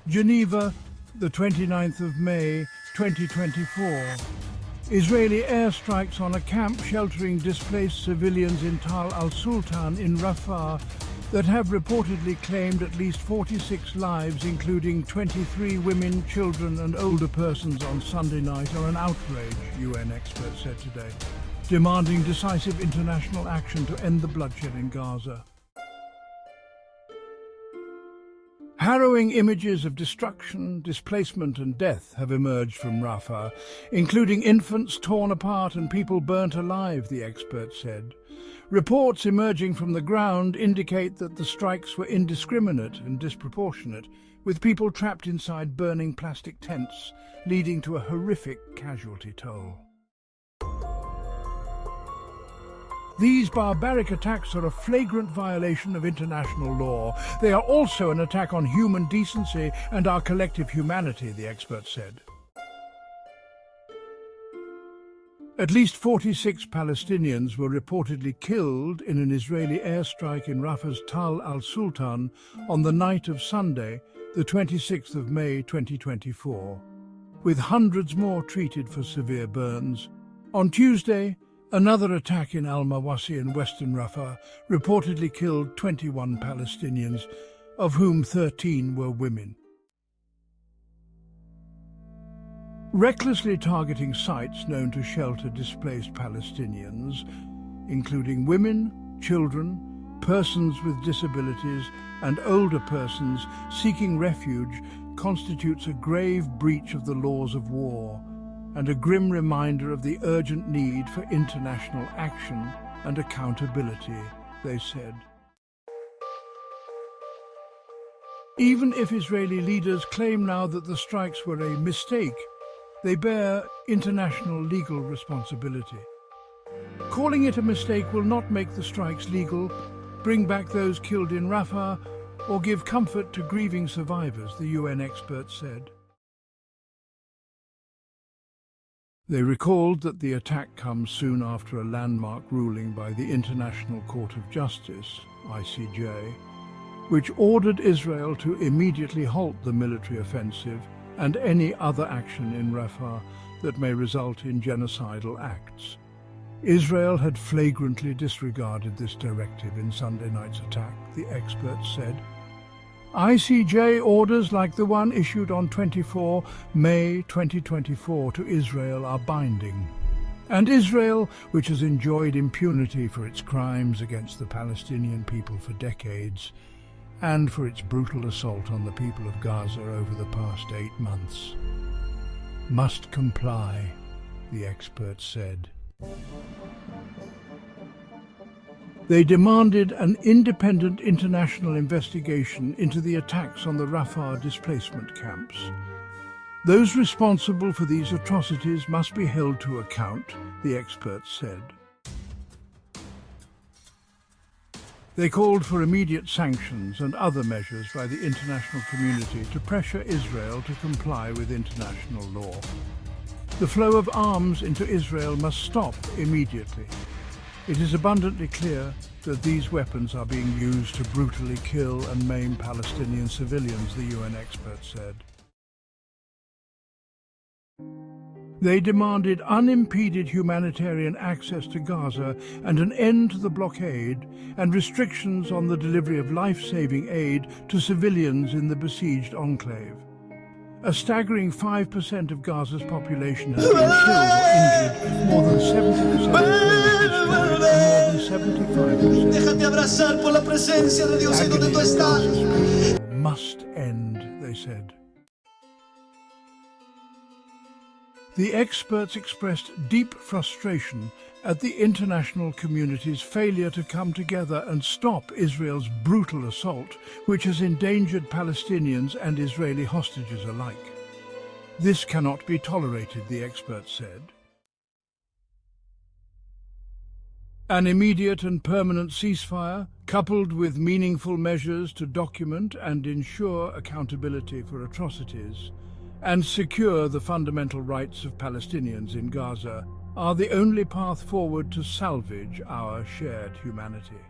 Geneva, the 29th of May, 2024. Israeli airstrikes on a camp sheltering displaced civilians in Tal al-Sultan in Rafah that have reportedly claimed at least 46 lives, including 23 women, children and older persons on Sunday night, are an outrage, UN experts said today, demanding decisive international action to end the bloodshed in Gaza. Harrowing images of destruction, displacement and death have emerged from Rafah, including infants torn apart and people burnt alive, the experts said. Reports emerging from the ground indicate that the strikes were indiscriminate and disproportionate, with people trapped inside burning plastic tents, leading to a horrific casualty toll. These barbaric attacks are a flagrant violation of international law. They are also an attack on human decency and our collective humanity, the experts said. At least 46 Palestinians were reportedly killed in an Israeli airstrike in Rafah's Tal al-Sultan on the night of Sunday, the 26th of May 2024, with hundreds more treated for severe burns. On Tuesday, another attack in al-Mawasi in western Rafah reportedly killed 21 Palestinians, of whom 13 were women. Recklessly targeting sites known to shelter displaced Palestinians, including women, children, persons with disabilities and older persons seeking refuge, constitutes a grave breach of the laws of war and a grim reminder of the urgent need for international action and accountability, they said. Even if Israeli leaders claim now that the strikes were a mistake, they bear international legal responsibility. Calling it a mistake will not make the strikes legal, bring back those killed in Rafah, or give comfort to grieving survivors, the UN experts said. They recalled that the attack comes soon after a landmark ruling by the International Court of Justice, ICJ, which ordered Israel to immediately halt the military offensive and any other action in Rafah that may result in genocidal acts. Israel had flagrantly disregarded this directive in Sunday night's attack, the experts said. ICJ orders like the one issued on 24 May 2024 to Israel are binding. And Israel, which has enjoyed impunity for its crimes against the Palestinian people for decades, and for its brutal assault on the people of Gaza over the past 8 months, must comply, the experts said. They demanded an independent international investigation into the attacks on the Rafah displacement camps. Those responsible for these atrocities must be held to account, the experts said. They called for immediate sanctions and other measures by the international community to pressure Israel to comply with international law. The flow of arms into Israel must stop immediately. It is abundantly clear that these weapons are being used to brutally kill and maim Palestinian civilians, the UN experts said. They demanded unimpeded humanitarian access to Gaza and an end to the blockade and restrictions on the delivery of life-saving aid to civilians in the besieged enclave. A staggering 5% of Gaza's population has been killed or injured, more than 70% of homes destroyed, and more than 75% must end, they said. The experts expressed deep frustration at the international community's failure to come together and stop Israel's brutal assault, which has endangered Palestinians and Israeli hostages alike. This cannot be tolerated, the experts said. An immediate and permanent ceasefire, coupled with meaningful measures to document and ensure accountability for atrocities, and secure the fundamental rights of Palestinians in Gaza, are the only path forward to salvage our shared humanity.